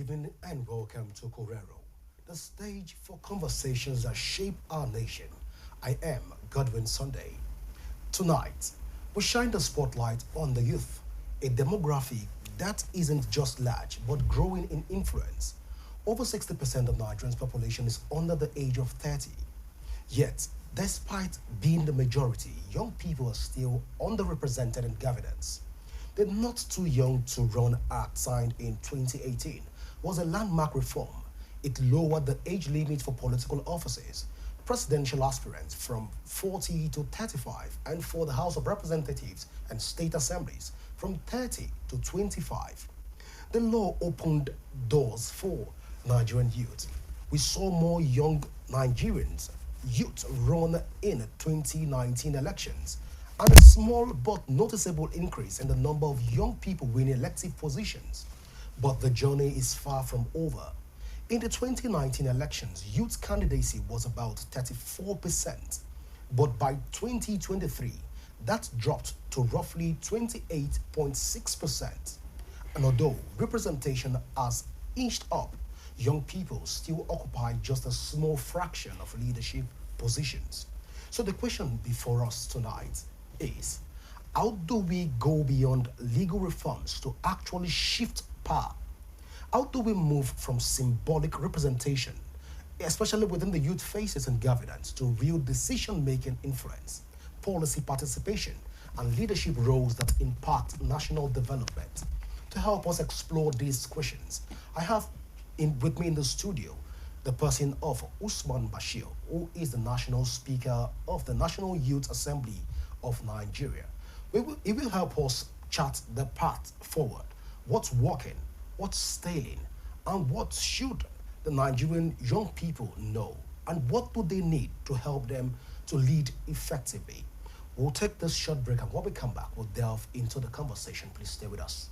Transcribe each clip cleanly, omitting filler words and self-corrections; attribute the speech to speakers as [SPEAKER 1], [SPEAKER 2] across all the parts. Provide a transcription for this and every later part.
[SPEAKER 1] evening and welcome to Correro, the stage for conversations that shape our nation. I am Godwin Sunday. Tonight, we shine the spotlight on the youth, a demographic that isn't just large but growing in influence. Over 60% of Nigerians' population is under the age of 30. Yet, despite being the majority, young people are still underrepresented in governance. The Not Too Young to Run Act signed in 2018 was a landmark reform. It lowered the age limit for political offices, presidential aspirants from 40 to 35, and for the House of Representatives and state assemblies from 30 to 25. The law opened doors for Nigerian youth. We saw more young Nigerians youth run in 2019 elections and a small but noticeable increase in the number of young people winning elective positions. But the journey is far from over. In the 2019 elections, youth candidacy was about 34%, but by 2023, that dropped to roughly 28.6%. And although representation has inched up, young people still occupy just a small fraction of leadership positions. So the question before us tonight is, how do we go beyond legal reforms to actually shift power? How do we move from symbolic representation, especially within the youth faces in governance, to real decision making influence, policy participation, and leadership roles that impact national development? To help us explore these questions, I have with me in the studio the person of Usman Bashir, who is the National Speaker of the National Youth Assembly of Nigeria. He will help us chart the path forward, what's working, what's staying, and what should the Nigerian young people know, and what do they need to help them to lead effectively. We'll take this short break, and when we come back, we'll delve into the conversation. Please stay with us.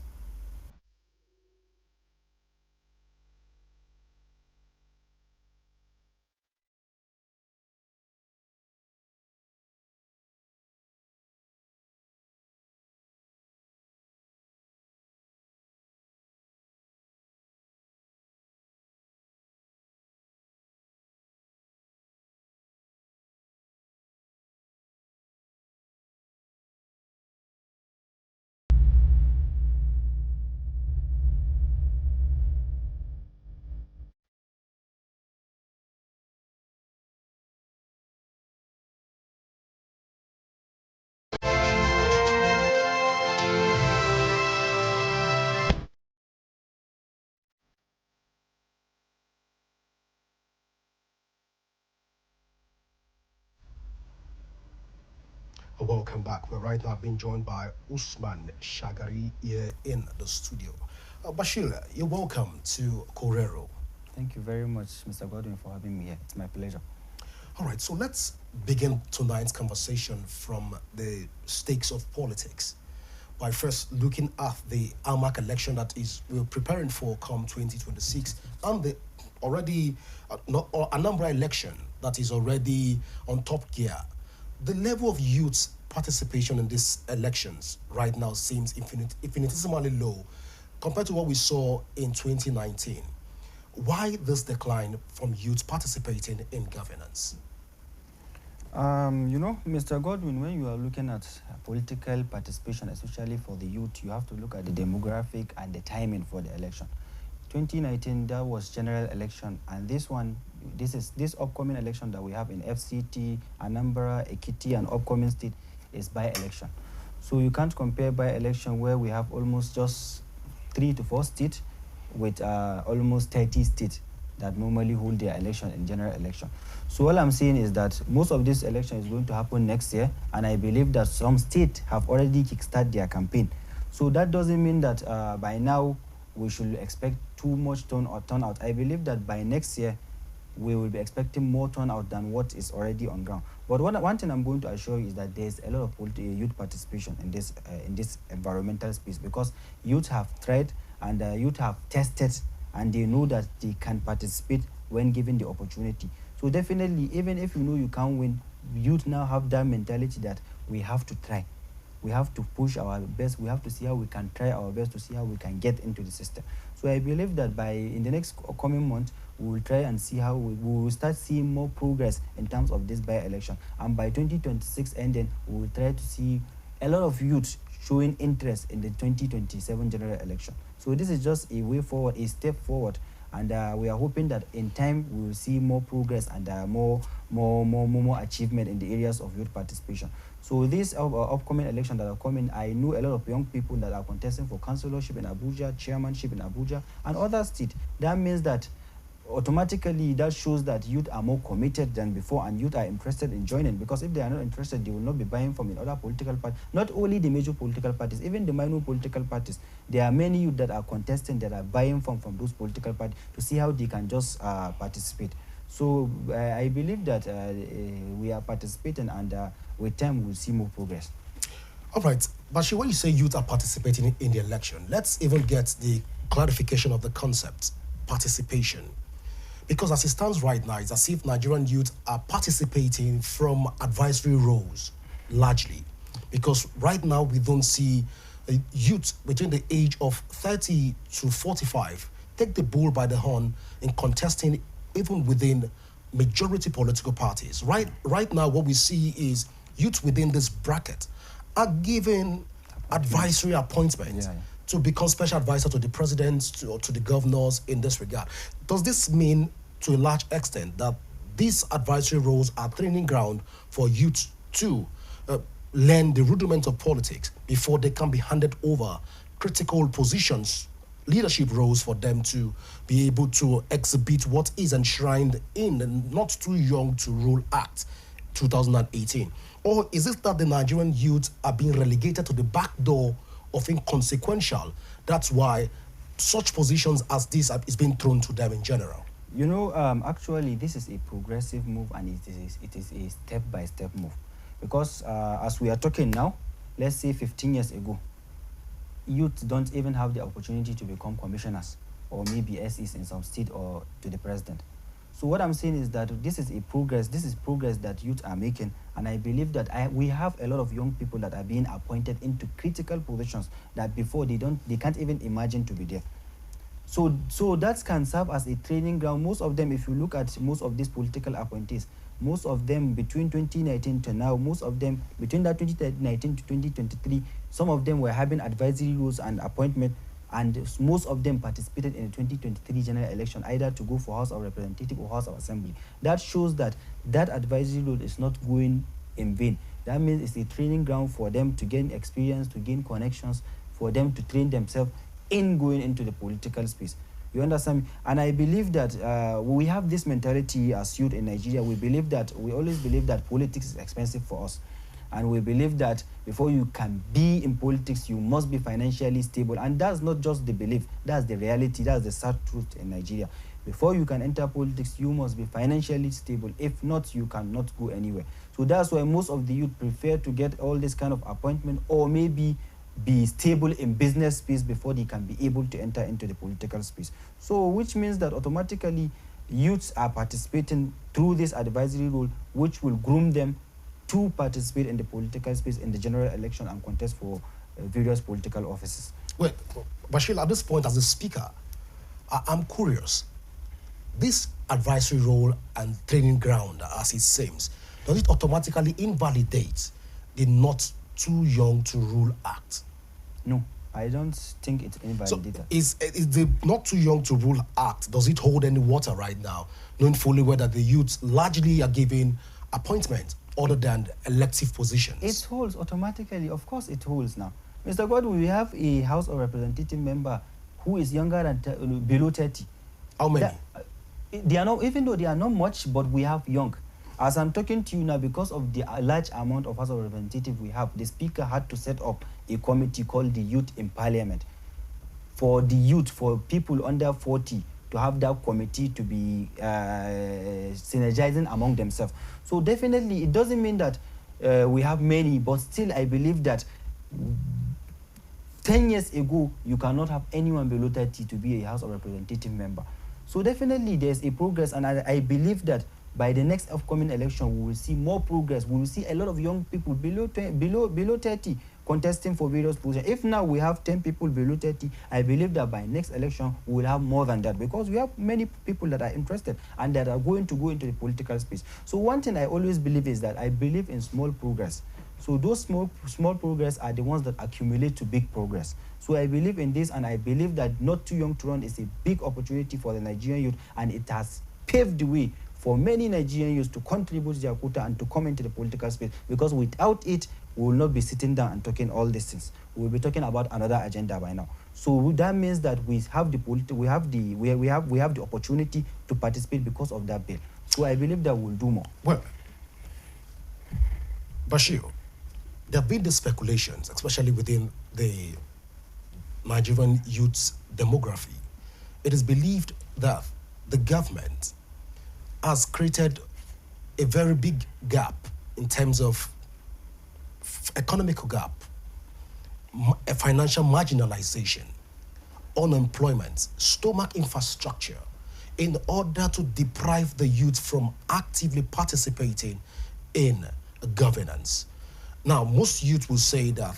[SPEAKER 1] Welcome back. We're right now being joined by Usman Shagari here in the studio. Bashir, you're welcome to Correro.
[SPEAKER 2] Thank you very much, Mr. Godwin, for having me here. It's my pleasure.
[SPEAKER 1] All right, so let's begin tonight's conversation from the stakes of politics by first looking at the AMAC election that is we're preparing for come 2026 and the already not, or Anambra election that is already on top gear. The level of youth participation in these elections right now seems infinitesimally low compared to what we saw in 2019. Why this decline from youth participating in governance?
[SPEAKER 2] Mr. Godwin, when you are looking at political participation, especially for the youth, you have to look at the demographic and the timing for the election. 2019, that was general election, and this upcoming election that we have in FCT, Anambra, Ekiti, and upcoming state is by-election. So you can't compare by-election where we have almost just 3 to 4 states with almost 30 states that normally hold their election in general election. So all I'm saying is that most of this election is going to happen next year, and I believe that some states have already kickstarted their campaign. So that doesn't mean that by now we should expect too much turnout. I believe that by next year we will be expecting more turnout than what is already on ground. But one thing I'm going to assure you is that there's a lot of youth participation in this environmental space, because youth have tried and youth have tested, and they know that they can participate when given the opportunity. So definitely, even if you know you can't win, youth now have that mentality that we have to try. we have to push our best. We have to see how we can try our best to see how we can get into the system. So I believe that in the next coming month, we will try and see how we will start seeing more progress in terms of this by-election. And by 2026 ending, we will try to see a lot of youth showing interest in the 2027 general election. So this is just a way forward, a step forward, and we are hoping that in time we will see more progress and more achievement in the areas of youth participation. So this upcoming election that are coming, I know a lot of young people that are contesting for councillorship in Abuja, chairmanship in Abuja, and other states. That means that automatically that shows that youth are more committed than before, and youth are interested in joining, because if they are not interested, they will not be buying from in other political parties. Not only the major political parties, even the minor political parties. There are many youth that are contesting, that are buying from those political parties to see how they can just participate. So I believe that we are participating, and with time we'll see more progress.
[SPEAKER 1] All right, Bashir, when you say youth are participating in the election, let's even get the clarification of the concept, participation. Because as it stands right now, it's as if Nigerian youth are participating from advisory roles, largely. Because right now, we don't see youth between the age of 30 to 45 take the bull by the horn in contesting even within majority political parties. Right now, what we see is youth within this bracket are given advisory appointments to become special advisor to the president or to the governors in this regard. Does this mean, to a large extent, that these advisory roles are training ground for youth to learn the rudiments of politics before they can be handed over critical positions, leadership roles, for them to be able to exhibit what is enshrined in the Not Too Young to Rule Act 2018? Or is it that the Nigerian youth are being relegated to the back door of inconsequential? That's why such positions as this is being thrown to them in general.
[SPEAKER 2] You know, actually, this is a progressive move, and it is a step-by-step move. Because as we are talking now, let's say 15 years ago, youth don't even have the opportunity to become commissioners or maybe SEs in some state or to the president. So what I'm saying is that this is progress that youth are making, and I believe that we have a lot of young people that are being appointed into critical positions that before they can't even imagine to be there. So that can serve as a training ground. Most of them, if you look at most of these political appointees, most of them between 2019 to now, most of them between that 2019 to 2023, some of them were having advisory roles and appointment, and most of them participated in the 2023 general election, either to go for House of Representatives or House of Assembly. That shows that advisory role is not going in vain. That means it's a training ground for them to gain experience, to gain connections, for them to train themselves in going into the political space. You understand me? And I believe that we have this mentality as youth in Nigeria. We always believe that politics is expensive for us. And we believe that before you can be in politics, you must be financially stable. And that's not just the belief, that's the reality, that's the sad truth in Nigeria. Before you can enter politics, you must be financially stable. If not, you cannot go anywhere. So that's why most of the youth prefer to get all this kind of appointment, or maybe be stable in business space before they can be able to enter into the political space. So which means that automatically youths are participating through this advisory role, which will groom them to participate in the political space in the general election and contest for various political offices.
[SPEAKER 1] Well, Bashir, at this point as a speaker, I'm curious. This advisory role and training ground, as it seems, does it automatically invalidate the Not Too Young to Rule Act?
[SPEAKER 2] No, I don't think it's invalidated.
[SPEAKER 1] So is the Not Too Young to Rule Act, does it hold any water right now, knowing fully whether the youths largely are given appointment other than elective positions?
[SPEAKER 2] It holds automatically. Of course it holds now. Mr. Godwin, we have a House of Representative member who is younger than below 30.
[SPEAKER 1] How many?
[SPEAKER 2] They are not, even though they are not much, but we have young. As I'm talking to you now, because of the large amount of House of Representatives we have, the Speaker had to set up a committee called the Youth in Parliament for the youth, for people under 40, to have that committee to be synergizing among themselves. So definitely, it doesn't mean that we have many, but still I believe that 10 years ago, you cannot have anyone below 30 to be a House of Representative member. So definitely there's a progress, and I believe that by the next upcoming election, we will see more progress. We will see a lot of young people below 30 contesting for various positions. If now we have 10 people below 30, I believe that by next election we will have more than that, because we have many people that are interested and that are going to go into the political space. So one thing I always believe is that I believe in small progress. So those small progress are the ones that accumulate to big progress. So I believe in this, and I believe that Not Too Young to Run is a big opportunity for the Nigerian youth, and it has paved the way for many Nigerian youths to contribute their quota and to come into the political space, because without it, we will not be sitting down and talking all these things. We will be talking about another agenda by now. So that means that we have the opportunity to participate because of that bill. So I believe that we'll do more.
[SPEAKER 1] Well, Bashir, there have been the speculations, especially within the Nigerian youth's demography. It is believed that the government has created a very big gap in terms of economic gap, a financial marginalization, unemployment, stomach infrastructure, in order to deprive the youth from actively participating in governance. Now, most youth will say that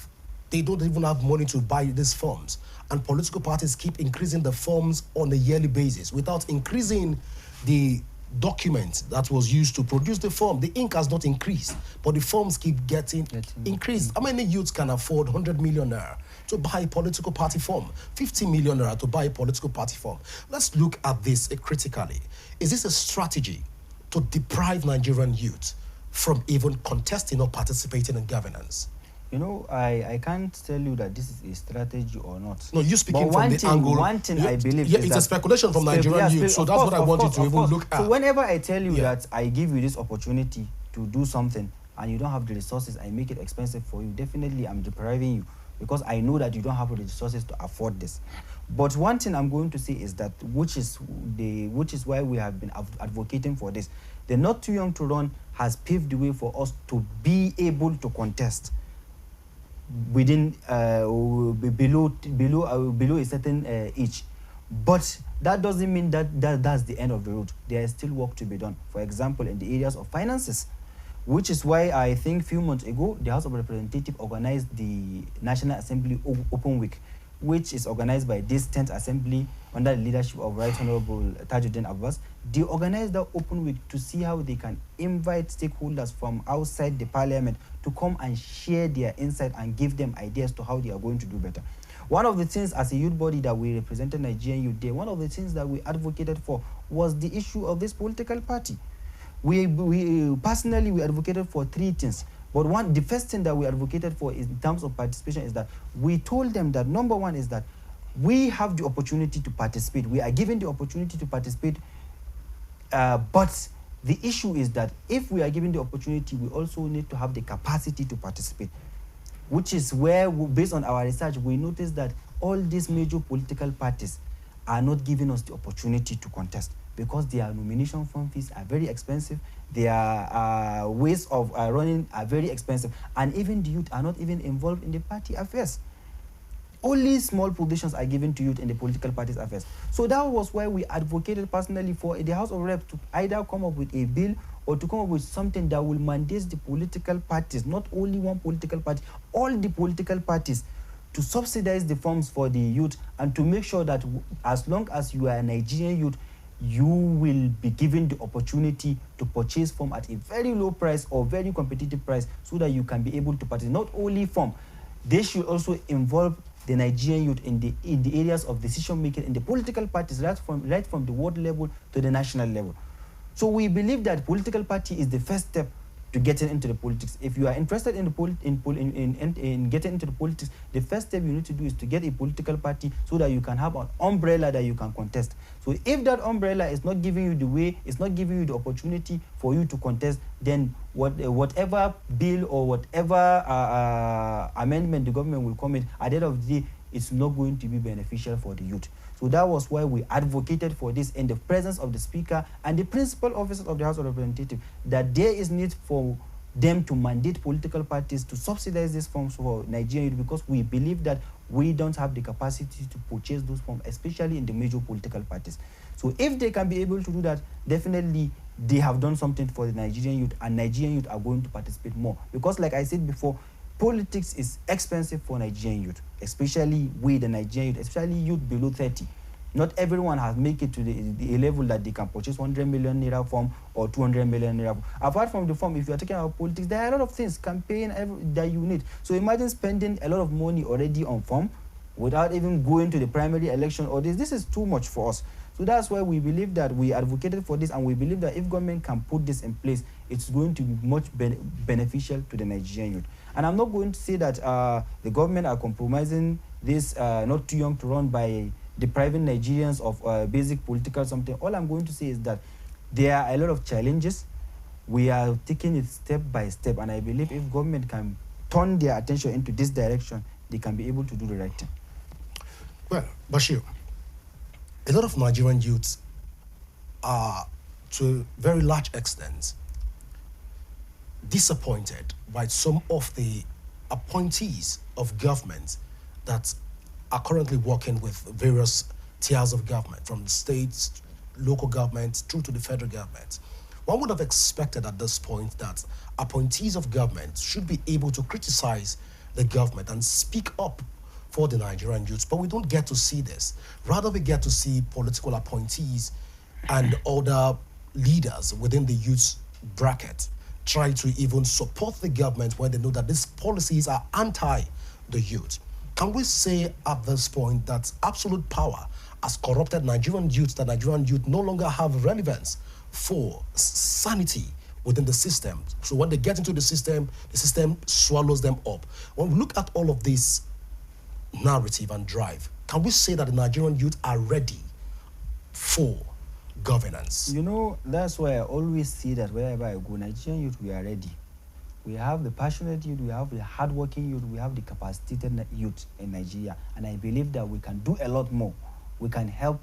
[SPEAKER 1] they don't even have money to buy these forms, and political parties keep increasing the forms on a yearly basis without increasing the document that was used to produce the form. The ink has not increased, but the forms keep getting increased. How many youths can afford 100 million naira to buy a political party form, 50 million naira to buy a political party form? Let's look at this critically. Is this a strategy to deprive Nigerian youth from even contesting or participating in governance?
[SPEAKER 2] You know, I can't tell you that this is a strategy or not.
[SPEAKER 1] No, you speaking from the angle.
[SPEAKER 2] One thing I believe is
[SPEAKER 1] it's
[SPEAKER 2] that
[SPEAKER 1] a speculation from Nigerian youth, so that's what I want you to even look at.
[SPEAKER 2] So whenever I tell you that I give you this opportunity to do something and you don't have the resources, I make it expensive for you, definitely I'm depriving you, because I know that you don't have the resources to afford this. But one thing I'm going to say is that, which is why we have been advocating for this. The Not Too Young to Run has paved the way for us to be able to contest within below a certain age. But that doesn't mean that's the end of the road. There is still work to be done. For example, in the areas of finances, which is why I think a few months ago, the House of Representatives organized the National Assembly Open Week, which is organized by this 10th Assembly under the leadership of Right Honorable Tajuddin Abbas. They organized that open week to see how they can invite stakeholders from outside the parliament to come and share their insight and give them ideas to how they are going to do better. One of the things as a youth body that we represented Nigerian youth there, one of the things that we advocated for was the issue of this political party. We personally, we advocated for three things. But the first thing that we advocated for in terms of participation is that we told them that number one is that we have the opportunity to participate. We are given the opportunity to participate, but the issue is that if we are given the opportunity, we also need to have the capacity to participate, which is where, based on our research, we noticed that all these major political parties are not giving us the opportunity to contest because their nomination form fees are very expensive, their ways of running are very expensive, and even the youth are not even involved in the party affairs. Only small positions are given to youth in the political parties affairs. So that was why we advocated personally for the House of Reps to either come up with a bill or to come up with something that will mandate the political parties, not only one political party, all the political parties, to subsidize the forms for the youth and to make sure that as long as you are a Nigerian youth, you will be given the opportunity to purchase form at a very low price or very competitive price so that you can be able to participate. Not only form, they should also involve the Nigerian youth in the areas of decision making in the political parties, right from the world level to the national level. So we believe that political party is the first step to getting into the politics. If you are interested in getting into the politics, the first step you need to do is to get a political party so that you can have an umbrella that you can contest. So if that umbrella is not giving you the way, it's not giving you the opportunity for you to contest, then whatever bill or whatever amendment the government will come in, at the end of the day, it's not going to be beneficial for the youth. So that was why we advocated for this in the presence of the Speaker and the principal officers of the House of Representatives, that there is need for them to mandate political parties to subsidize these forms for Nigerian youth, because we believe that we don't have the capacity to purchase those forms, especially in the major political parties. So if they can be able to do that, definitely they have done something for the Nigerian youth, and Nigerian youth are going to participate more. Because like I said before, politics is expensive for Nigerian youth, especially we, the Nigerian youth, especially youth below 30. Not everyone has make it to the level that they can purchase 100 million naira form or 200 million naira form. Apart from the form, if you are talking about politics, there are a lot of things, campaign that you need. So imagine spending a lot of money already on form without even going to the primary election or this. This is too much for us. So that's why we believe that we advocated for this, and we believe that if government can put this in place, it's going to be much beneficial to the Nigerian youth. And I'm not going to say that the government are compromising this not too young to run by depriving Nigerians of basic political something. All I'm going to say is that there are a lot of challenges. We are taking it step by step, and I believe if government can turn their attention into this direction, they can be able to do the right thing.
[SPEAKER 1] Well, Bashir, a lot of Nigerian youths are, to a very large extent, disappointed by some of the appointees of government that are currently working with various tiers of government, from states, local government, through to the federal government. One would have expected at this point that appointees of government should be able to criticize the government and speak up for the Nigerian youths, but we don't get to see this. Rather, we get to see political appointees and other leaders within the youth bracket try to even support the government when they know that these policies are anti the youth. Can we say at this point that absolute power has corrupted Nigerian youth, that Nigerian youth no longer have relevance for sanity within the system? So when they get into the system swallows them up. When we look at all of this narrative and drive, can we say that the Nigerian youth are ready for governance?
[SPEAKER 2] You know, that's why I always see that wherever I go, Nigerian youth, we are ready. We have the passionate youth, we have the hardworking youth, we have the capacitated youth in Nigeria. And I believe that we can do a lot more. We can help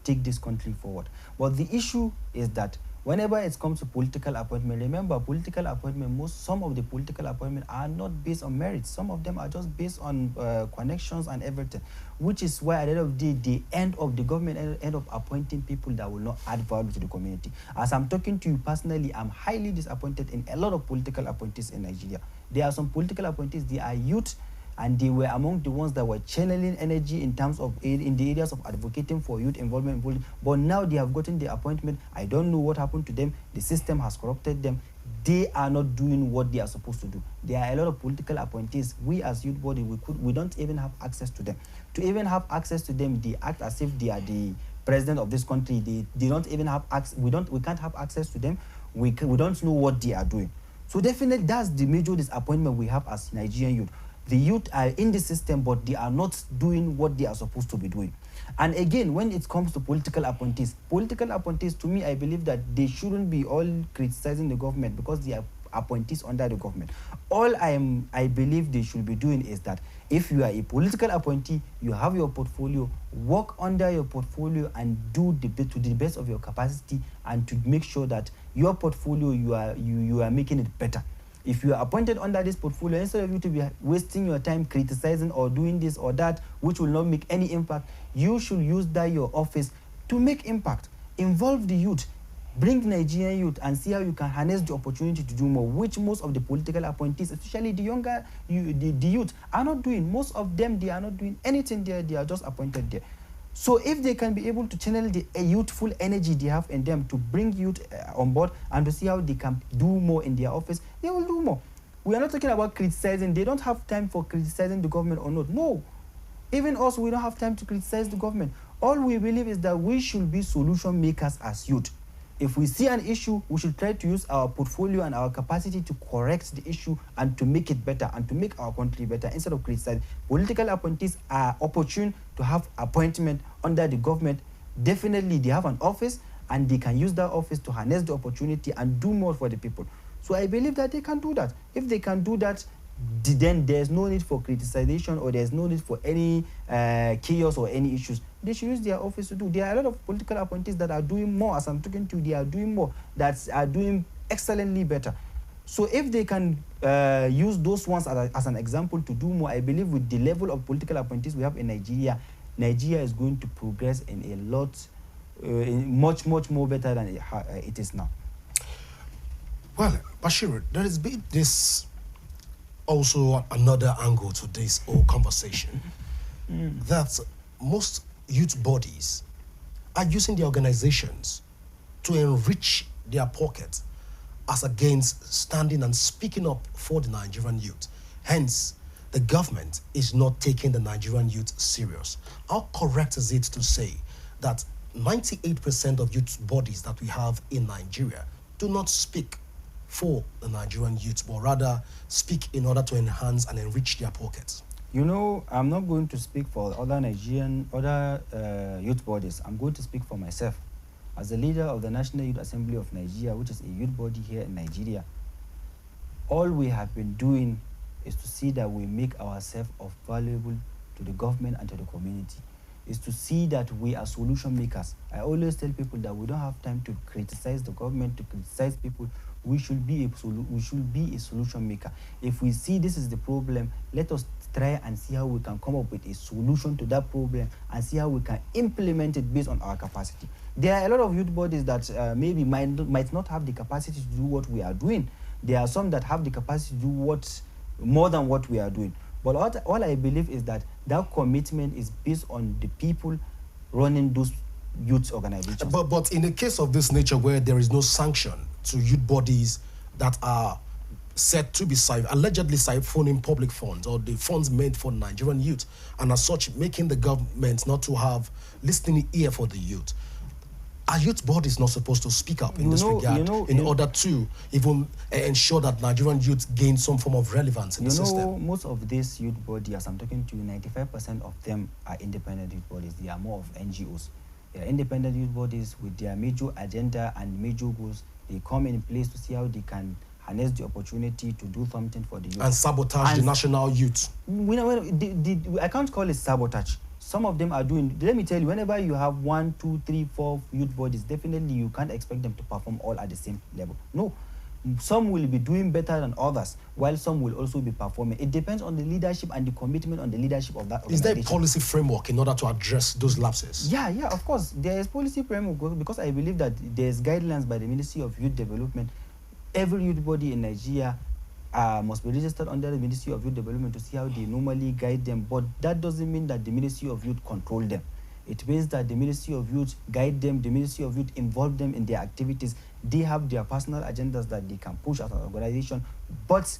[SPEAKER 2] take this country forward. But the issue is that whenever it comes to political appointment, remember, political appointment, some of the political appointments are not based on merit. Some of them are just based on connections and everything, which is why at the end of the day, the government end up appointing people that will not add value to the community. As I'm talking to you personally, I'm highly disappointed in a lot of political appointees in Nigeria. There are some political appointees, they are youth, and they were among the ones that were channeling energy in terms of in the areas of advocating for youth involvement. But now they have gotten the appointment. I don't know what happened to them. The system has corrupted them. They are not doing what they are supposed to do. There are a lot of political appointees. We as youth body, we don't even have access to them. To even have access to them, they act as if they are the president of this country. They don't even have access. We can't have access to them. We don't know what they are doing. So definitely that's the major disappointment we have as Nigerian youth. The youth are in the system, but they are not doing what they are supposed to be doing. And again, when it comes to political appointees, to me, I believe that they shouldn't be all criticizing the government because they are appointees under the government. All I believe they should be doing is that if you are a political appointee, you have your portfolio, work under your portfolio and do to the best of your capacity, and to make sure that your portfolio, you are making it better. If you are appointed under this portfolio, instead of you to be wasting your time criticizing or doing this or that, which will not make any impact, you should use your office to make impact. Involve the youth, bring the Nigerian youth, and see how you can harness the opportunity to do more, which most of the political appointees, especially the younger, the youth, are not doing. Most of them, they are not doing anything there. They are just appointed there. So if they can be able to channel the youthful energy they have in them to bring youth on board and to see how they can do more in their office, they will do more. We are not talking about criticizing. They don't have time for criticizing the government or not. No. Even us, we don't have time to criticize the government. All we believe is that we should be solution makers as youth. If we see an issue, we should try to use our portfolio and our capacity to correct the issue and to make it better and to make our country better instead of criticizing. Political appointees are opportune to have appointment under the government. Definitely, they have an office and they can use that office to harness the opportunity and do more for the people. So I believe that they can do that. If they can do that, then there's no need for criticization or there's no need for any chaos or any issues. They should use their office to do. There are a lot of political appointees that are doing more. As I'm talking to you, they are doing more, that are doing excellently better. So if they can use those ones as an example to do more, I believe with the level of political appointees we have in Nigeria, Nigeria is going to progress in a lot, much more better than it is now.
[SPEAKER 1] Well, Bashir, there has been this also another angle to this whole conversation that most youth bodies are using their organizations to enrich their pockets as against standing and speaking up for the Nigerian youth. Hence, the government is not taking the Nigerian youth serious. How correct is it to say that 98% of youth bodies that we have in Nigeria do not speak for the Nigerian youth, but rather speak in order to enhance and enrich their pockets?
[SPEAKER 2] You know, I'm not going to speak for other youth bodies. I'm going to speak for myself. As the leader of the National Youth Assembly of Nigeria, which is a youth body here in Nigeria, all we have been doing is to see that we make ourselves of valuable to the government and to the community, is to see that we are solution makers. I always tell people that we don't have time to criticize the government, to criticize people. We should be a solution maker. If we see this is the problem, let us try and see how we can come up with a solution to that problem and see how we can implement it based on our capacity. There are a lot of youth bodies that maybe might not have the capacity to do what we are doing. There are some that have the capacity to do more than what we are doing. But all I believe is that commitment is based on the people running those youth organizations.
[SPEAKER 1] But in the case of this nature, where there is no sanction to youth bodies that are said to be allegedly siphoning public funds or the funds meant for Nigerian youth, and as such making the government not to have listening ear for the youth, are youth bodies not supposed to speak up in this regard in order to even ensure that Nigerian youth gain some form of relevance in the system?
[SPEAKER 2] Most of these youth bodies, as I'm talking to you, 95% of them are independent youth bodies. They are more of NGOs. They are independent youth bodies with their major agenda and major goals. They come in place to see how they can harness the opportunity to do something for the youth.
[SPEAKER 1] And sabotage the national youth.
[SPEAKER 2] I can't call it sabotage. Some of them are doing, let me tell you, whenever you have 1, 2, 3, 4 youth bodies, definitely you can't expect them to perform all at the same level. No. Some will be doing better than others, while some will also be performing. It depends on the leadership and the commitment on the leadership of that organization.
[SPEAKER 1] Is there a policy framework in order to address those lapses?
[SPEAKER 2] Yeah, of course. There is policy framework because I believe that there is guidelines by the Ministry of Youth Development. Every youth body in Nigeria must be registered under the Ministry of Youth Development to see how they normally guide them. But that doesn't mean that the Ministry of Youth control them. It means that the Ministry of Youth guide them, the Ministry of Youth involve them in their activities. They have their personal agendas that they can push as an organization, but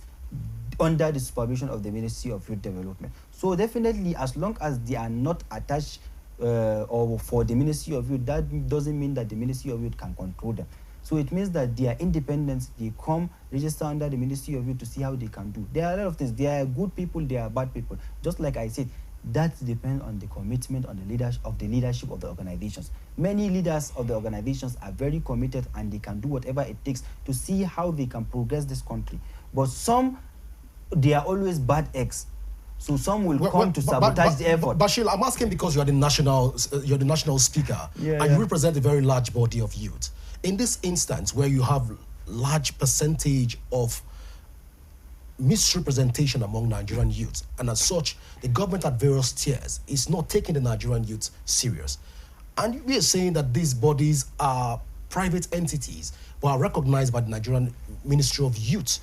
[SPEAKER 2] under the supervision of the Ministry of Youth Development. So definitely, as long as they are not attached or for the Ministry of Youth, that doesn't mean that the Ministry of Youth can control them. So it means that they are independent. They come register under the Ministry of Youth to see how they can do. There are a lot of things. There are good people, there are bad people. Just like I said, that depends on the commitment on the leadership of the organizations. Many leaders of the organizations are very committed and they can do whatever it takes to see how they can progress this country. But some, they are always bad eggs. So some will come to sabotage the effort.
[SPEAKER 1] Bashir, I'm asking because you're the national speaker, and you represent a very large body of youth. In this instance, where you have large percentage of misrepresentation among Nigerian youths, and as such, the government at various tiers is not taking the Nigerian youth serious. And we are saying that these bodies are private entities, but are recognized by the Nigerian Ministry of Youth.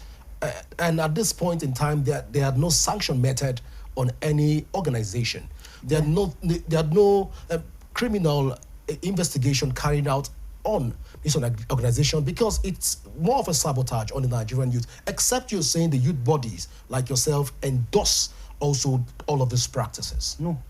[SPEAKER 1] And at this point in time, there are no sanction method on any organization. There are no criminal investigation carried out on this organization because it's more of a sabotage on the Nigerian youth, except you're saying the youth bodies like yourself endorse also all of these practices.
[SPEAKER 2] No.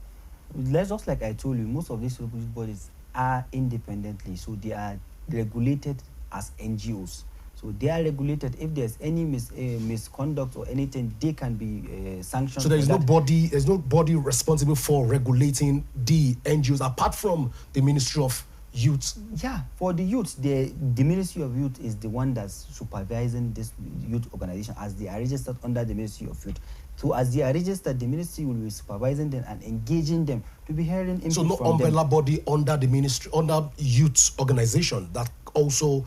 [SPEAKER 2] Just like I told you, most of these youth bodies are independently, so they are regulated as NGOs. So they are regulated. If there's any misconduct or anything, they can be sanctioned.
[SPEAKER 1] So there's no body responsible for regulating the NGOs apart from the Ministry of Youth.
[SPEAKER 2] Yeah, for the youth, the Ministry of Youth is the one that's supervising this youth organization as they are registered under the Ministry of Youth. So as they are registered, the ministry will be supervising them and engaging them to be hearing input from them.
[SPEAKER 1] So no umbrella body under the ministry, under youth organization that also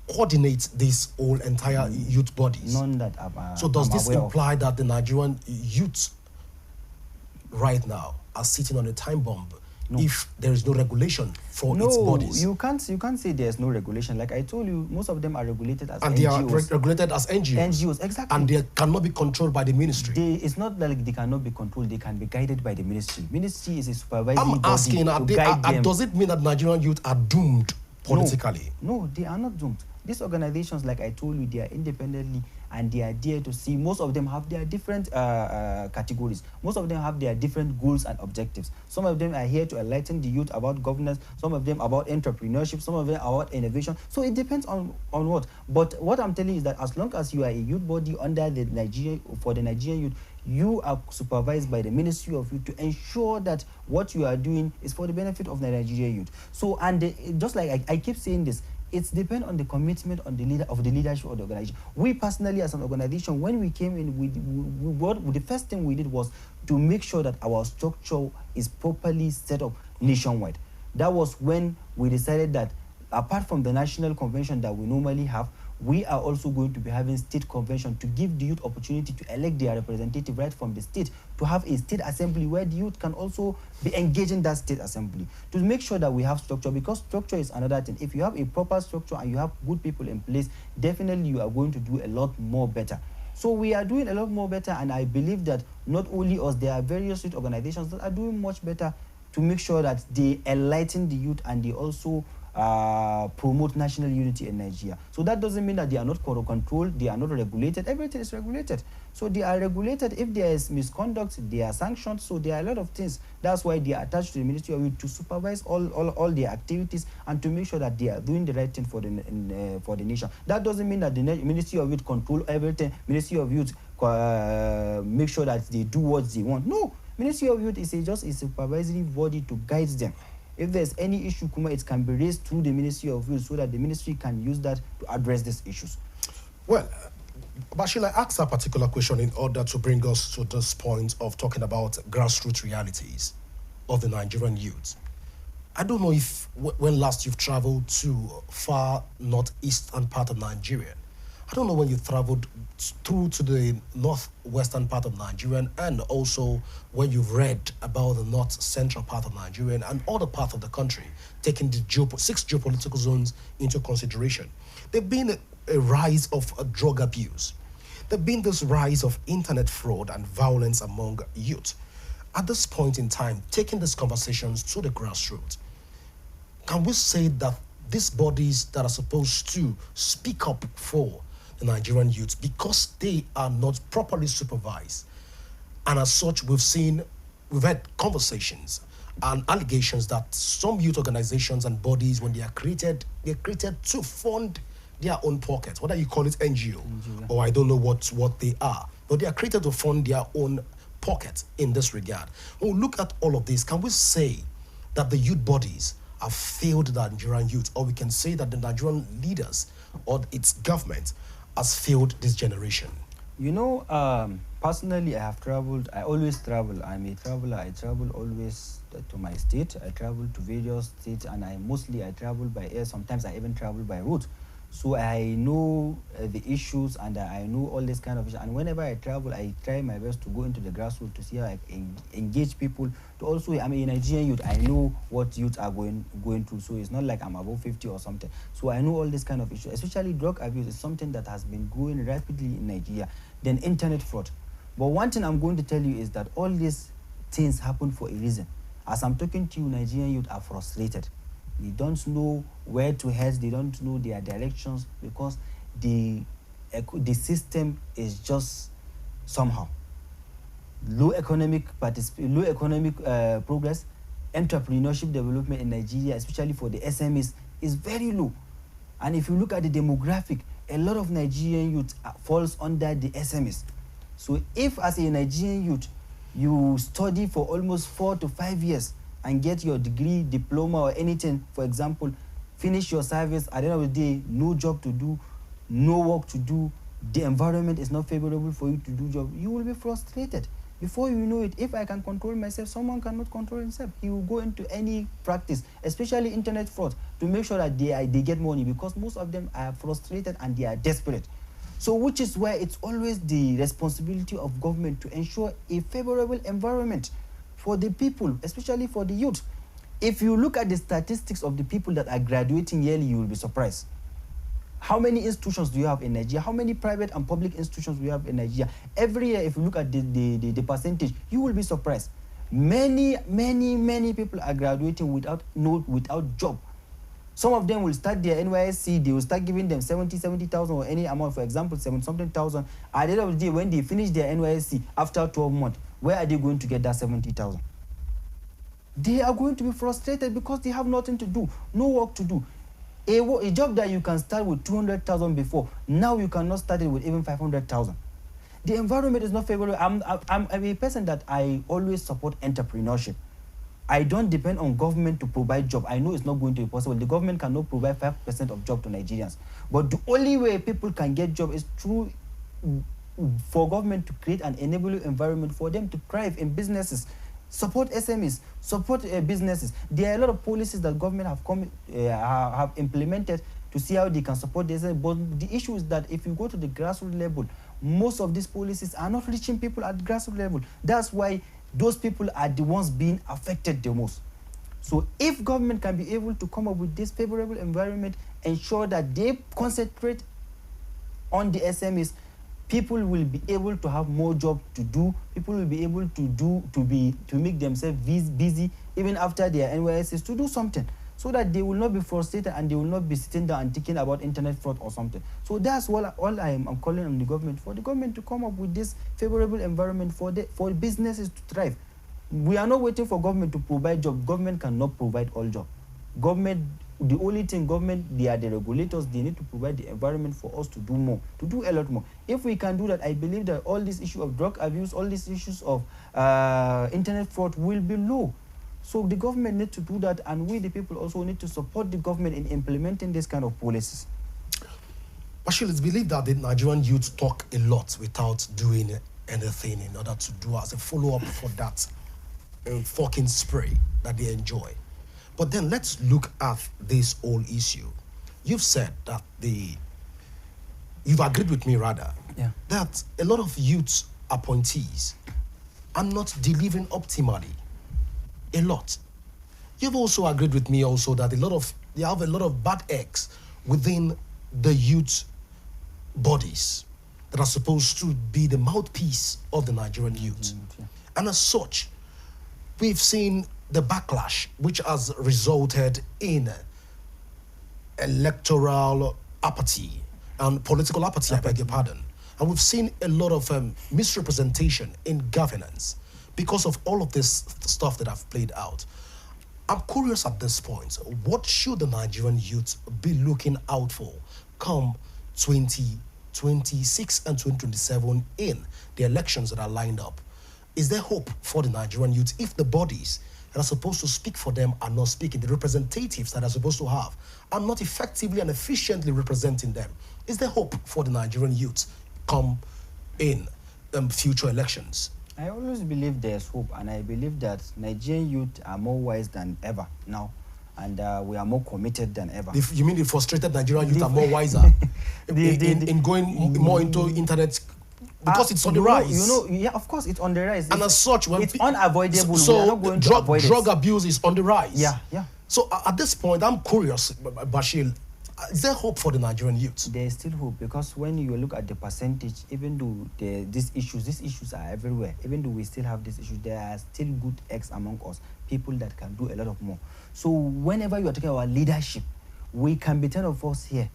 [SPEAKER 1] coordinates this whole entire youth bodies?
[SPEAKER 2] None that
[SPEAKER 1] So does this imply that the Nigerian youth right now are sitting on a time bomb
[SPEAKER 2] No.
[SPEAKER 1] if there is no regulation for
[SPEAKER 2] No,
[SPEAKER 1] its bodies?
[SPEAKER 2] you can't say there's no regulation. Like I told you, most of them are regulated as
[SPEAKER 1] And
[SPEAKER 2] NGOs.
[SPEAKER 1] they are regulated as NGOs.
[SPEAKER 2] NGOs, exactly.
[SPEAKER 1] And they cannot be controlled by the ministry.
[SPEAKER 2] It's not like they cannot be controlled, they can be guided by the ministry. Ministry is a supervisory
[SPEAKER 1] I'm
[SPEAKER 2] body
[SPEAKER 1] asking,
[SPEAKER 2] to guide them.
[SPEAKER 1] does it mean that Nigerian youth are doomed politically?
[SPEAKER 2] No, they are not doomed. These organizations, like I told you, they are independently and they are there to see. Most of them have their different categories. Most of them have their different goals and objectives. Some of them are here to enlighten the youth about governance, some of them about entrepreneurship, some of them about innovation. So it depends on what. But what I'm telling you is that as long as you are a youth body under the Nigerian youth, you are supervised by the Ministry of Youth to ensure that what you are doing is for the benefit of the Nigerian youth. So, and just like I keep saying this, it depends on the commitment on the leadership of the organization. We personally, as an organization, when we came in, the first thing we did was to make sure that our structure is properly set up nationwide. That was when we decided that apart from the national convention that we normally have, we are also going to be having state convention to give the youth opportunity to elect their representative right from the state, to have a state assembly where the youth can also be engaged in that state assembly, to make sure that we have structure, because structure is another thing. If you have a proper structure and you have good people in place, definitely you are going to do a lot more better. So we are doing a lot more better, and I believe that not only us, there are various youth organizations that are doing much better to make sure that they enlighten the youth and they also promote national unity in Nigeria. So that doesn't mean that they are not controlled, they are not regulated. Everything is regulated. So they are regulated. If there is misconduct, they are sanctioned. So there are a lot of things. That's why they are attached to the Ministry of Youth to supervise all their activities and to make sure that they are doing the right thing for the nation. That doesn't mean that the Ministry of Youth control everything. Ministry of Youth make sure that they do what they want. No, Ministry of Youth is just a supervisory body to guide them. If there's any issue, it can be raised through the Ministry of Youth so that the ministry can use that to address these issues.
[SPEAKER 1] Well, Bashir, I asked a particular question in order to bring us to this point of talking about grassroots realities of the Nigerian youth. I don't know if when last you've traveled to far northeastern part of Nigeria. I don't know when you traveled through to the northwestern part of Nigeria, and also when you've read about the north central part of Nigeria and other parts of the country, taking the 6 geopolitical zones into consideration. There's been a rise of drug abuse. There's been this rise of internet fraud and violence among youth. At this point in time, taking these conversations to the grassroots, can we say that these bodies that are supposed to speak up for the Nigerian youth, because they are not properly supervised, and as such we've had conversations and allegations that some youth organizations and bodies, when they're created to fund their own pockets, whether you call it NGO or I don't know what they are, but they are created to fund their own pockets in this regard. When we look at all of this, can we say that the youth bodies have failed the Nigerian youth, or we can say that the Nigerian leaders or its government has failed this generation?
[SPEAKER 2] You know, personally, I have traveled. I always travel. I'm a traveler. I travel always to my state. I travel to various states, and I travel by air. Sometimes I even travel by road. So I know the issues, and I know all this kind of issues. And whenever I travel, I try my best to go into the grassroots to see how I engage people. To also, I'm a Nigerian youth. I know what youth are going through. So it's not like I'm above 50 or something. So I know all this kind of issues. Especially drug abuse is something that has been growing rapidly in Nigeria. Then internet fraud. But one thing I'm going to tell you is that all these things happen for a reason. As I'm talking to you, Nigerian youth are frustrated. They don't know where to head. They don't know their directions, because the system is just somehow low economic progress, entrepreneurship development in Nigeria, especially for the SMEs, is very low. And if you look at the demographic, a lot of Nigerian youth falls under the SMEs. So if as a Nigerian youth, you study for almost 4 to 5 years and get your degree, diploma, or anything, for example, finish your service, at the end of the day, no job to do, no work to do, the environment is not favorable for you to do job, you will be frustrated. Before you know it, if I can control myself, someone cannot control himself. He will go into any practice, especially internet fraud, to make sure that they get money, because most of them are frustrated and they are desperate. So which is why it's always the responsibility of government to ensure a favorable environment for the people, especially for the youth. If you look at the statistics of the people that are graduating yearly, you will be surprised. How many institutions do you have in Nigeria? How many private and public institutions do you have in Nigeria? Every year, if you look at the percentage, you will be surprised. Many people are graduating without job. Some of them will start their NYSC, they will start giving them 70,000 or any amount, for example, 70-something thousand. At the end of the day, when they finish their NYSC after 12 months, where are they going to get that 70,000? They are going to be frustrated because they have nothing to do, no work to do. A job that you can start with 200,000 before, now you cannot start it with even 500,000. The environment is not favorable. I'm a person that I always support entrepreneurship. I don't depend on government to provide job. I know it's not going to be possible. The government cannot provide 5% of job to Nigerians. But the only way people can get job is through for government to create an enabling environment for them to thrive in businesses. Support SMEs, support businesses. There are a lot of policies that government have implemented to see how they can support this. But the issue is that if you go to the grassroots level, most of these policies are not reaching people at the grassroots level. That's why those people are the ones being affected the most. So if government can be able to come up with this favorable environment, ensure that they concentrate on the SMEs, people will be able to have more job to do. People will be able to make themselves busy even after their NYSs to do something, so that they will not be frustrated and they will not be sitting down and thinking about internet fraud or something. So that's all I'm calling on the government, for the government to come up with this favorable environment for businesses to thrive. We are not waiting for government to provide job. Government cannot provide all job. The only thing they are the regulators. They need to provide the environment for us to do more, to do a lot more. If we can do that, I believe that all this issue of drug abuse, all these issues of internet fraud will be low. So the government needs to do that, and we, the people, also need to support the government in implementing this kind of policies.
[SPEAKER 1] Bashir, it's believed that the Nigerian youth talk a lot without doing anything in order to do as a follow-up for that fucking spray that they enjoy. But then let's look at this whole issue. You've said that you've agreed with me rather, that a lot of youth appointees are not delivering optimally. A lot. You've also agreed with me also that they have a lot of bad eggs within the youth bodies that are supposed to be the mouthpiece of the Nigerian youth. And as such, we've seen the backlash, which has resulted in electoral apathy and political apathy, I beg your pardon. And we've seen a lot of misrepresentation in governance because of all of this stuff that I've played out. I'm curious at this point, what should the Nigerian youth be looking out for come 2026 and 2027 in the elections that are lined up? Is there hope for the Nigerian youth if the bodies that are supposed to speak for them are not speaking, the representatives that are supposed to have are not effectively and efficiently representing them? Is there hope for the Nigerian youth come in future elections?
[SPEAKER 2] I always believe there's hope, and I believe that Nigerian youth are more wise than ever now, and we are more committed than ever.
[SPEAKER 1] You mean the frustrated Nigerian youth are more wiser in going more into internet? Because it's on the rise.
[SPEAKER 2] Yeah, of course, it's on the rise.
[SPEAKER 1] And as such,
[SPEAKER 2] it's unavoidable.
[SPEAKER 1] So
[SPEAKER 2] we are not going to avoid
[SPEAKER 1] drug abuse is on the rise.
[SPEAKER 2] Yeah.
[SPEAKER 1] So at this point, I'm curious, Bashir, is there hope for the Nigerian youth?
[SPEAKER 2] There is still hope, because when you look at the percentage, even though these issues are everywhere, even though we still have these issues, there are still good eggs among us, people that can do a lot of more. So whenever you are talking about leadership, we can be 10 of us here,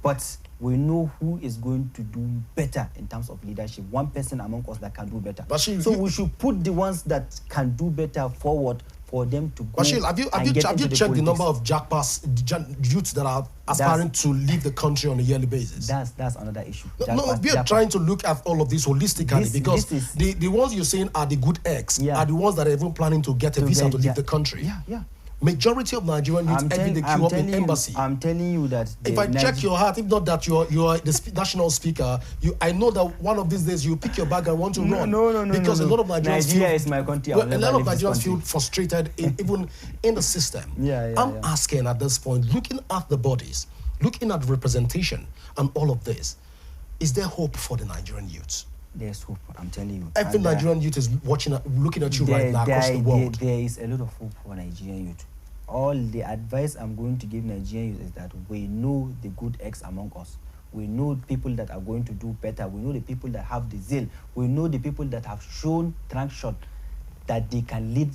[SPEAKER 2] but we know who is going to do better in terms of leadership. One person among us that can do better. So we should put the ones that can do better forward for them to go.
[SPEAKER 1] Bashir, have you checked the number of youths that are aspiring to leave the country on a yearly basis?
[SPEAKER 2] That's another issue.
[SPEAKER 1] We are trying to look at all of this holistically, because the ones you're saying are the good eggs, are the ones that are even planning to get a visa to leave the country.
[SPEAKER 2] Yeah.
[SPEAKER 1] Majority of Nigerian youth envy the queue up in embassy.
[SPEAKER 2] I'm telling you that
[SPEAKER 1] if I check your heart, if not that you are the national speaker, I know that one of these days you pick your bag and want to run.
[SPEAKER 2] No.
[SPEAKER 1] Because a lot of Nigerians
[SPEAKER 2] Nigeria is my country.
[SPEAKER 1] A lot of Nigerians feel frustrated even in the system.
[SPEAKER 2] I'm
[SPEAKER 1] asking at this point, looking at the bodies, looking at representation and all of this, is there hope for the Nigerian youth?
[SPEAKER 2] There's hope, I'm telling you.
[SPEAKER 1] Every Nigerian youth is looking at you right now across the world.
[SPEAKER 2] There is a lot of hope for Nigerian youth. all the advice I'm going to give Nigerian youth is that we know the good eggs among us. We know people that are going to do better. We know the people that have the zeal. We know the people that have shown traction that they can lead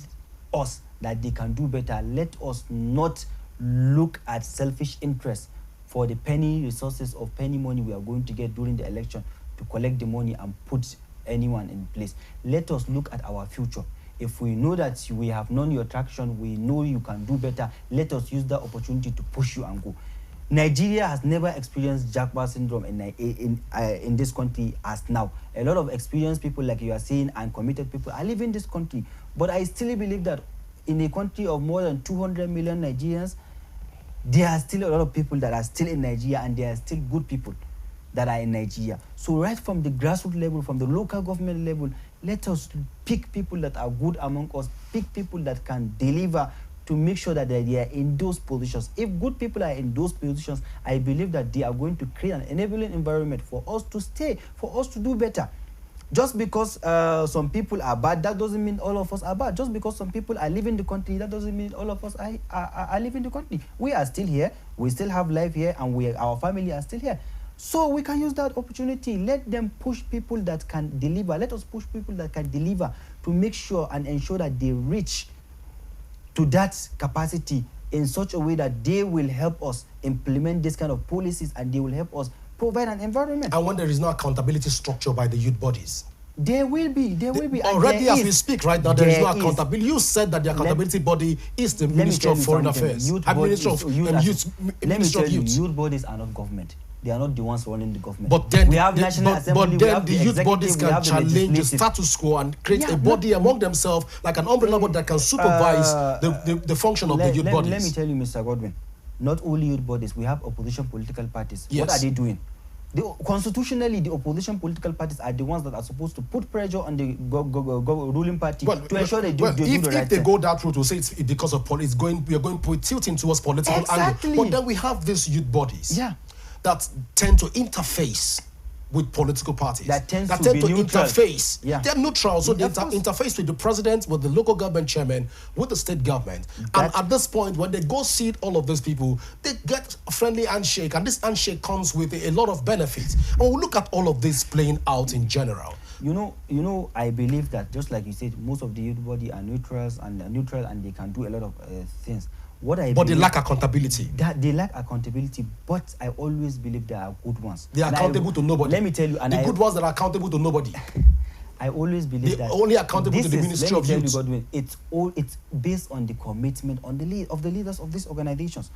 [SPEAKER 2] us, that they can do better. Let us not look at selfish interests for the penny resources of penny money we are going to get during the election to collect the money and put anyone in place. Let us look at our future. If we know that we have known your traction, we know you can do better, let us use that opportunity to push you and go. Nigeria has never experienced Jackpot syndrome in this country as now. A lot of experienced people, like you are saying, and committed people are living in this country. But I still believe that in a country of more than 200 million Nigerians, there are still a lot of people that are still in Nigeria, and there are still good people that are in Nigeria. So right from the grassroots level, from the local government level, let us pick people that are good among us, pick people that can deliver, to make sure that they are in those positions. If good people are in those positions, I believe that they are going to create an enabling environment for us to stay, for us to do better. Just because some people are bad, that doesn't mean all of us are bad. Just because some people are leaving the country, that doesn't mean all of us are leaving the country. We are still here, we still have life here, and our family are still here. So we can use that opportunity. Let them push people that can deliver. Let us push people that can deliver to make sure and ensure that they reach to that capacity in such a way that they will help us implement this kind of policies, and they will help us provide an environment.
[SPEAKER 1] And when there is no accountability structure by the youth bodies?
[SPEAKER 2] There will be.
[SPEAKER 1] Already as we speak right now, there is no accountability. You said that the accountability body is the Ministry of Foreign Affairs.
[SPEAKER 2] Youth bodies are not government. They are not the ones running the government.
[SPEAKER 1] But then
[SPEAKER 2] we have National Assembly,
[SPEAKER 1] but then the youth bodies can challenge the status quo and create a body among themselves, like an umbrella body that can supervise the function of the youth bodies.
[SPEAKER 2] Let me tell you, Mr. Godwin, not only youth bodies, we have opposition political parties.
[SPEAKER 1] Yes.
[SPEAKER 2] What are they doing? Constitutionally, the opposition political parties are the ones that are supposed to put pressure on the ruling party to ensure they do the right thing.
[SPEAKER 1] If they go that route, we'll say it's because of politics. We are going tilting towards political angle. But then we have these youth bodies that tend to interface with political parties.
[SPEAKER 2] That tend to
[SPEAKER 1] interface.
[SPEAKER 2] Yeah.
[SPEAKER 1] They're neutral, so they interface with the president, with the local government chairman, with the state government. And at this point, when they go see all of those people, they get a friendly handshake, and this handshake comes with a lot of benefits. And we'll look at all of this playing out in general.
[SPEAKER 2] You know, I believe that, just like you said, most of the youth body are neutral, and they can do a lot of things.
[SPEAKER 1] But they lack accountability.
[SPEAKER 2] They lack accountability, but I always believe there are good ones.
[SPEAKER 1] They are accountable to nobody.
[SPEAKER 2] Let me tell you,
[SPEAKER 1] the good ones that are accountable to nobody.
[SPEAKER 2] I always believe that
[SPEAKER 1] only accountable to the Ministry of Youth.
[SPEAKER 2] Godwin, it's based on the commitment of the leaders of these organizations.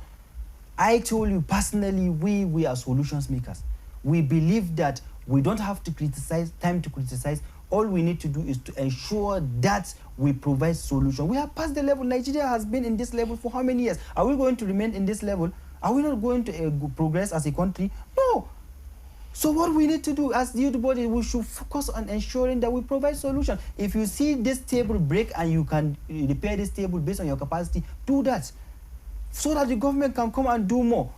[SPEAKER 2] I told you personally, we are solutions makers. We believe that we don't have to criticize. All we need to do is to ensure that we provide solution. We have passed the level. Nigeria has been in this level for how many years? Are we going to remain in this level? Are we not going to progress as a country? No. So what we need to do as the youth body, we should focus on ensuring that we provide solution. If you see this table break and you can repair this table based on your capacity, do that, so that the government can come and do more.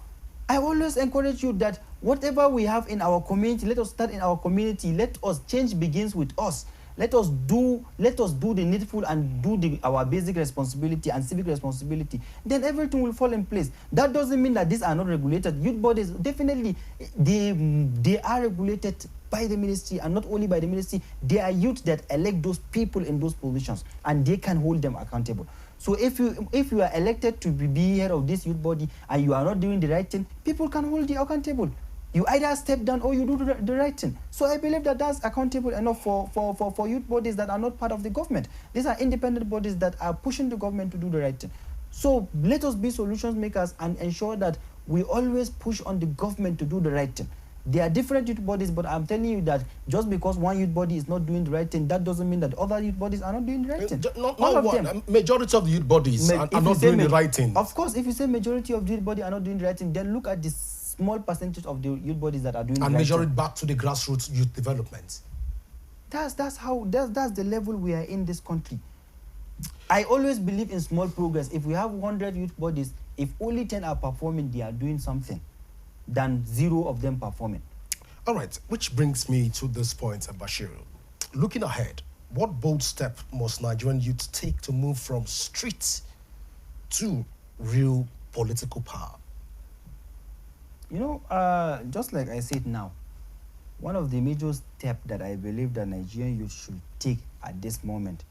[SPEAKER 2] I always encourage you that whatever we have in our community, let us start in our community. Let us change begins with us. Let us do the needful and do our basic responsibility and civic responsibility. Then everything will fall in place. That doesn't mean that these are not regulated. Youth bodies, definitely, they are regulated by the ministry, and not only by the ministry. They are youth that elect those people in those positions, and they can hold them accountable. So if you are elected to be head of this youth body and you are not doing the right thing, people can hold you accountable. You either step down or you do the right thing. So I believe that that's accountable enough for youth bodies that are not part of the government. These are independent bodies that are pushing the government to do the right thing. So let us be solutions makers and ensure that we always push on the government to do the right thing. There are different youth bodies, but I'm telling you that just because one youth body is not doing the right thing, that doesn't mean that other youth bodies are not doing the right thing.
[SPEAKER 1] Majority of the youth bodies are not doing the right thing.
[SPEAKER 2] Of course, if you say majority of the youth body are not doing the right thing, then look at the small percentage of the youth bodies that are doing the right thing.
[SPEAKER 1] And measure it back to the grassroots youth development.
[SPEAKER 2] That's the level we are in this country. I always believe in small progress. If we have 100 youth bodies, if only 10 are performing, they are doing something, than 0 of them performing.
[SPEAKER 1] All right, which brings me to this point, Bashir. Looking ahead, what bold step must Nigerian youth take to move from street to real political power?
[SPEAKER 2] You know, just like I said now, one of the major steps that I believe that Nigerian youth should take at this moment,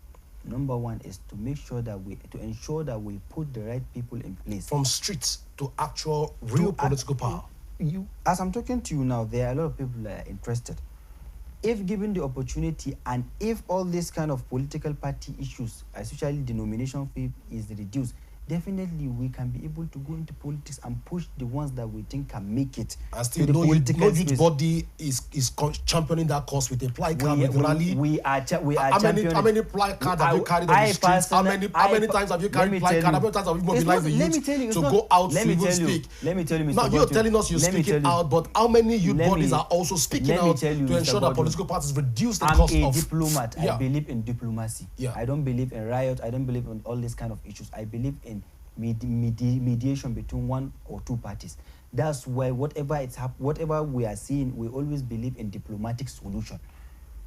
[SPEAKER 2] number one, is to make sure that to ensure that we put the right people in place.
[SPEAKER 1] From streets to actual real political power.
[SPEAKER 2] As I'm talking to you now, there are a lot of people that are interested. If given the opportunity, and if all these kind of political party issues, especially the nomination fee, is reduced, definitely we can be able to go into politics and push the ones that we think can make it.
[SPEAKER 1] And still, no youth body is championing that cause with a placard, with rally.
[SPEAKER 2] We are championing.
[SPEAKER 1] How many placards have you carried on the streets? How many times have you carried placard? How many times have you mobilized the youth to go out to even speak?
[SPEAKER 2] Let me tell you, Mr.
[SPEAKER 1] Now, you're telling us you're speaking out, but how many youth bodies are also speaking out to ensure that political parties reduce the cost of...
[SPEAKER 2] I'm a diplomat. I believe in diplomacy. I don't believe in riot. I don't believe in all these kind of issues. I believe in mediation between one or two parties. That's why whatever we are seeing, we always believe in diplomatic solution.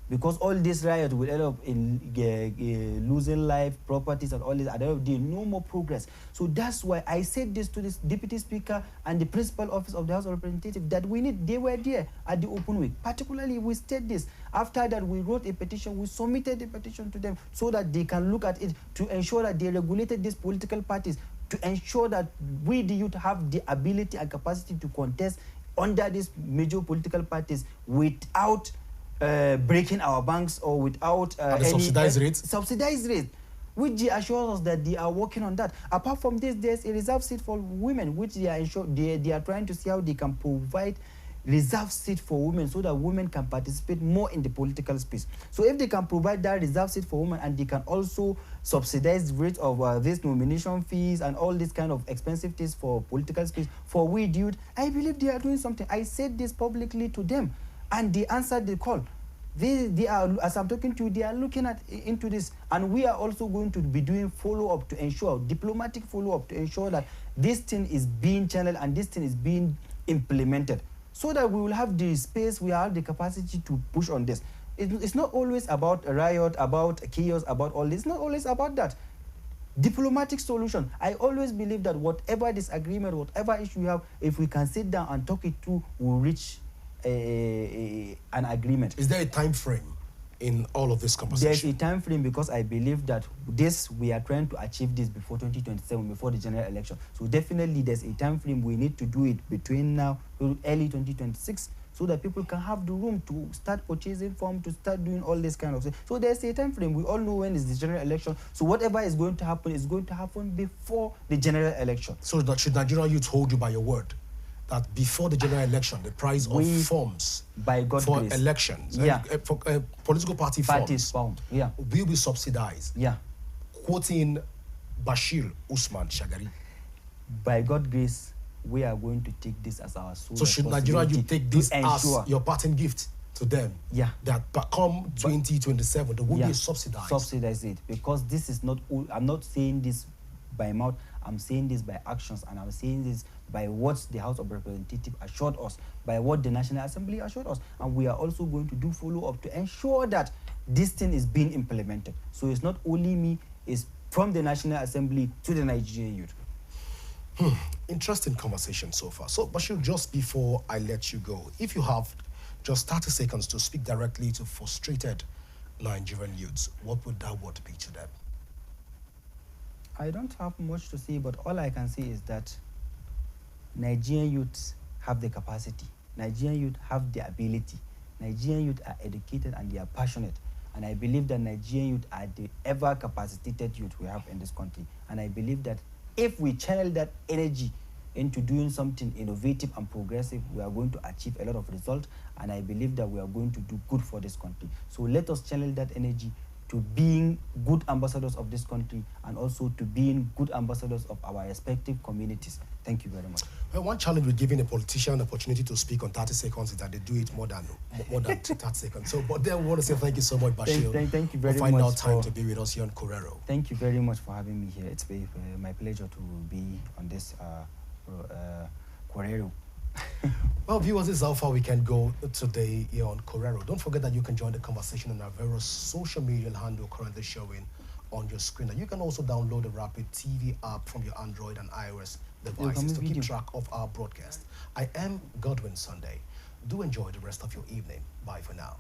[SPEAKER 2] Because all this riot will end up in losing life, properties, and all this. At the end of the day, no more progress. So that's why I said this to this Deputy Speaker and the Principal Office of the House of Representatives that they were there at the open week. Particularly, we said this. After that, we wrote a petition. We submitted the petition to them so that they can look at it to ensure that they regulated these political parties, to ensure that we, the youth, have the ability and capacity to contest under these major political parties without breaking our banks or without any
[SPEAKER 1] subsidized rates.
[SPEAKER 2] Subsidized rate, which they assure us that they are working on that. Apart from this, there's a reserved seat for women, which they are trying to see how they can provide reserved seat for women so that women can participate more in the political space. So if they can provide that reserved seat for women, and they can also subsidize the rate of this nomination fees and all these kind of expensive things for political space for we youth, I believe they are doing something. I said this publicly to them, and they answered the call. They are, as I'm talking to you, they are looking into this, and we are also going to be doing follow-up to ensure, diplomatic follow-up to ensure that this thing is being channeled and this thing is being implemented, so that we will have the space, we have the capacity to push on this. It's not always about a riot, about chaos, about all this. It's not always about that. Diplomatic solution. I always believe that whatever disagreement, whatever issue we have, if we can sit down and talk it through, we'll reach an agreement.
[SPEAKER 1] Is there a time frame in all of this conversation?
[SPEAKER 2] There's a time frame, because I believe that we are trying to achieve this before 2027, before the general election. So definitely there's a time frame. We need to do it between now to early 2026, so that people can have the room to start purchasing form, to start doing all this kind of thing. So there's a time frame. We all know when is the general election. So whatever is going to happen is going to happen before the general election.
[SPEAKER 1] So that should Nigerian youth hold you by your word that before the general election, the price of forms
[SPEAKER 2] by God's
[SPEAKER 1] for
[SPEAKER 2] grace,
[SPEAKER 1] elections, for political party forms, will be subsidized? Quoting Bashir Usman Shagari.
[SPEAKER 2] By God's grace, we are going to take this as our sole.
[SPEAKER 1] So should Nigeria you take this as your parting gift to them? That come 2027, there will be subsidized.
[SPEAKER 2] Subsidize it, because this is not. I'm not saying this by mouth. I'm saying this by actions, and I'm saying this by what the House of Representatives assured us, by what the National Assembly assured us, and we are also going to do follow-up to ensure that this thing is being implemented. So it's not only me, it's from the National Assembly to the Nigerian youth.
[SPEAKER 1] Interesting conversation so far. So, Bashir, just before I let you go, if you have just 30 seconds to speak directly to frustrated Nigerian youths, what would that word be to them?
[SPEAKER 2] I don't have much to say, but all I can say is that Nigerian youths have the capacity. Nigerian youth have the ability. Nigerian youth are educated and they are passionate. And I believe that Nigerian youth are the ever-capacitated youth we have in this country. And I believe that if we channel that energy into doing something innovative and progressive, we are going to achieve a lot of results. And I believe that we are going to do good for this country. So let us channel that energy to being good ambassadors of this country, and also to being good ambassadors of our respective communities. Thank you very much.
[SPEAKER 1] Well, one challenge with giving a politician an opportunity to speak on 30 seconds is that they do it more than 30 seconds. So, but then we want to say thank you so much, Bashir.
[SPEAKER 2] Thank you very much
[SPEAKER 1] for finding out time to be with us here on Korero.
[SPEAKER 2] Thank you very much for having me here. It's been my pleasure to be on this Korero.
[SPEAKER 1] Well, viewers, this is how far we can go today here on Korero. Don't forget that you can join the conversation on our various social media handle currently showing on your screen. And you can also download the Rapid TV app from your Android and iOS devices to keep
[SPEAKER 2] video.
[SPEAKER 1] track of our broadcast. I am Godwin Sunday. Do enjoy the rest of your evening. Bye for now.